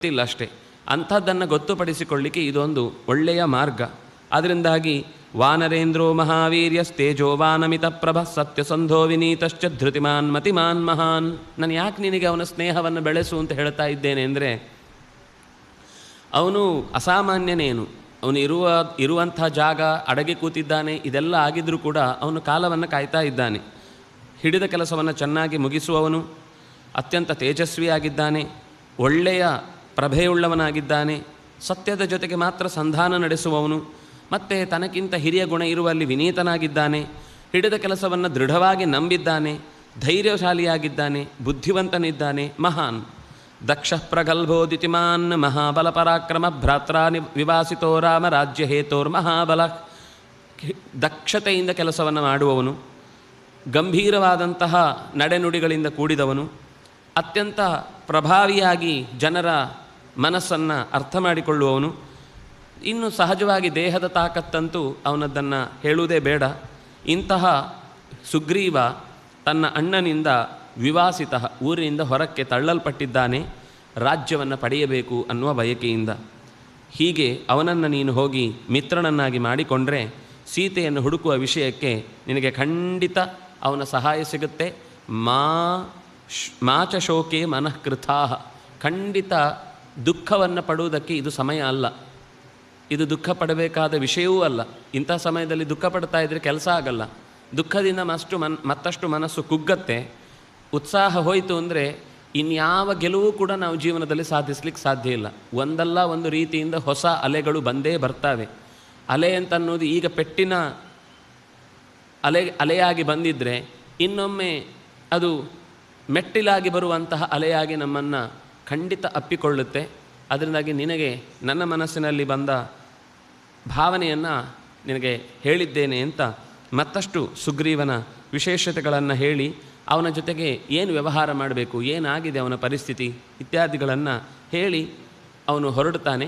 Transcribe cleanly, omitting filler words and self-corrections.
ಇಲ್ಲ ಅಷ್ಟೇ. ಅಂಥದ್ದನ್ನು ಗೊತ್ತುಪಡಿಸಿಕೊಳ್ಳಿಕ್ಕೆ ಇದೊಂದು ಒಳ್ಳೆಯ ಮಾರ್ಗ. ಅದರಿಂದಾಗಿ ವಾನರೇಂದ್ರೋ ಮಹಾವೀರ್ಯಸ್ತೇಜೋವಾನಮಿತ ಪ್ರಭ ಸತ್ಯಸಂಧೋ ವಿನೀತಶ್ಚ ಧೃತಿಮಾನ್ ಮತಿಮಾನ್ ಮಹಾನ್. ನಾನು ಯಾಕೆ ನಿನಗೆ ಅವನ ಸ್ನೇಹವನ್ನು ಬೆಳೆಸು ಅಂತ ಹೇಳ್ತಾ ಇದ್ದೇನೆ ಅಂದರೆ, ಅವನು ಅಸಾಮಾನ್ಯನೇನು, ಅವನು ಇರುವಂಥ ಜಾಗ, ಅಡಗಿ ಕೂತಿದ್ದಾನೆ, ಇದೆಲ್ಲ ಆಗಿದ್ರೂ ಕೂಡ ಅವನು ಕಾಲವನ್ನು ಕಾಯ್ತಾ ಇದ್ದಾನೆ. ಹಿಡಿದ ಕೆಲಸವನ್ನು ಚೆನ್ನಾಗಿ ಮುಗಿಸುವವನು, ಅತ್ಯಂತ ತೇಜಸ್ವಿಯಾಗಿದ್ದಾನೆ, ಒಳ್ಳೆಯ ಪ್ರಭೆಯುಳ್ಳವನಾಗಿದ್ದಾನೆ, ಸತ್ಯದ ಜೊತೆಗೆ ಮಾತ್ರ ಸಂಧಾನ ನಡೆಸುವವನು, ಮತ್ತು ತನಗಿಂತ ಹಿರಿಯ ಗುಣ ಇರುವಲ್ಲಿ ವಿನೀತನಾಗಿದ್ದಾನೆ, ಹಿಡಿದ ಕೆಲಸವನ್ನು ದೃಢವಾಗಿ ನಂಬಿದ್ದಾನೆ, ಧೈರ್ಯಶಾಲಿಯಾಗಿದ್ದಾನೆ, ಬುದ್ಧಿವಂತನಿದ್ದಾನೆ, ಮಹಾನ್. ದಕ್ಷ ಪ್ರಗಲ್ಭೋದಿತಿಮಾನ್ ಮಹಾಬಲ ಪರಾಕ್ರಮ ಭ್ರಾತ್ರಾ ವಿವಾಸಿತೋ ರಾಮ ರಾಜ್ಯ ಹೇತೋರ್ಮಹಾಬಲ. ದಕ್ಷತೆಯಿಂದ ಕೆಲಸವನ್ನು ಮಾಡುವವನು, ಗಂಭೀರವಾದಂತಹ ನಡೆನುಡಿಗಳಿಂದ ಕೂಡಿದವನು, ಅತ್ಯಂತ ಪ್ರಭಾವಿಯಾಗಿ ಜನರ ಮನಸ್ಸನ್ನು ಅರ್ಥ ಮಾಡಿಕೊಳ್ಳುವವನು. ಇನ್ನು ಸಹಜವಾಗಿ ದೇಹದ ತಾಕತ್ತಂತೂ ಅವನದ್ದನ್ನು ಹೇಳುವುದೇ ಬೇಡ. ಇಂತಹ ಸುಗ್ರೀವ ತನ್ನ ಅಣ್ಣನಿಂದ ವಿವಾಸಿತ, ಊರಿನಿಂದ ಹೊರಕ್ಕೆ ತಳ್ಳಲ್ಪಟ್ಟಿದ್ದಾನೆ, ರಾಜ್ಯವನ್ನು ಪಡೆಯಬೇಕು ಅನ್ನುವ ಬಯಕೆಯಿಂದ. ಹೀಗೆ ಅವನನ್ನು ನೀನು ಹೋಗಿ ಮಿತ್ರನನ್ನಾಗಿ ಮಾಡಿಕೊಂಡ್ರೆ ಸೀತೆಯನ್ನು ಹುಡುಕುವ ವಿಷಯಕ್ಕೆ ನಿನಗೆ ಖಂಡಿತ ಅವನ ಸಹಾಯ ಸಿಗುತ್ತೆ. ಮಾಚ ಶೋಕೆ ಮನಃಕೃತಾ. ಖಂಡಿತ ದುಃಖವನ್ನು ಪಡುವುದಕ್ಕೆ ಇದು ಸಮಯ ಅಲ್ಲ, ಇದು ದುಃಖ ಪಡಬೇಕಾದ ವಿಷಯವೂ ಅಲ್ಲ. ಇಂಥ ಸಮಯದಲ್ಲಿ ದುಃಖ ಪಡ್ತಾ ಇದ್ದರೆ ಕೆಲಸ ಆಗಲ್ಲ. ದುಃಖದಿಂದ ಮತ್ತಷ್ಟು ಮನಸ್ಸು ಕುಗ್ಗತ್ತೆ. ಉತ್ಸಾಹ ಹೋಯಿತು ಅಂದರೆ ಇನ್ಯಾವ ಗೆಲುವು ಕೂಡ ನಾವು ಜೀವನದಲ್ಲಿ ಸಾಧಿಸಲಿಕ್ಕೆ ಸಾಧ್ಯ ಇಲ್ಲ. ಒಂದಲ್ಲ ಒಂದು ರೀತಿಯಿಂದ ಹೊಸ ಅಲೆಗಳು ಬಂದೇ ಬರ್ತವೆ. ಅಲೆ ಅಂತನ್ನೋದು ಈಗ ಪೆಟ್ಟಿನ ಅಲೆಯಾಗಿ ಬಂದಿದ್ದರೆ ಇನ್ನೊಮ್ಮೆ ಅದು ಮೆಟ್ಟಿಲಾಗಿ ಬರುವಂತಹ ಅಲೆಯಾಗಿ ನಮ್ಮನ್ನು ಖಂಡಿತ ಅಪ್ಪಿಕೊಳ್ಳುತ್ತೆ. ಅದರಿಂದಾಗಿ ನಿನಗೆ ನನ್ನ ಮನಸ್ಸಿನಲ್ಲಿ ಬಂದ ಭಾವನೆಯನ್ನು ನಿನಗೆ ಹೇಳಿದ್ದೇನೆ ಅಂತ ಮತ್ತಷ್ಟು ಸುಗ್ರೀವನ ವಿಶೇಷತೆಗಳನ್ನು ಹೇಳಿ, ಅವನ ಜೊತೆಗೆ ಏನು ವ್ಯವಹಾರ ಮಾಡಬೇಕು, ಏನಾಗಿದೆ ಅವನ ಪರಿಸ್ಥಿತಿ ಇತ್ಯಾದಿಗಳನ್ನು ಹೇಳಿ ಅವನು ಹೊರಡುತ್ತಾನೆ.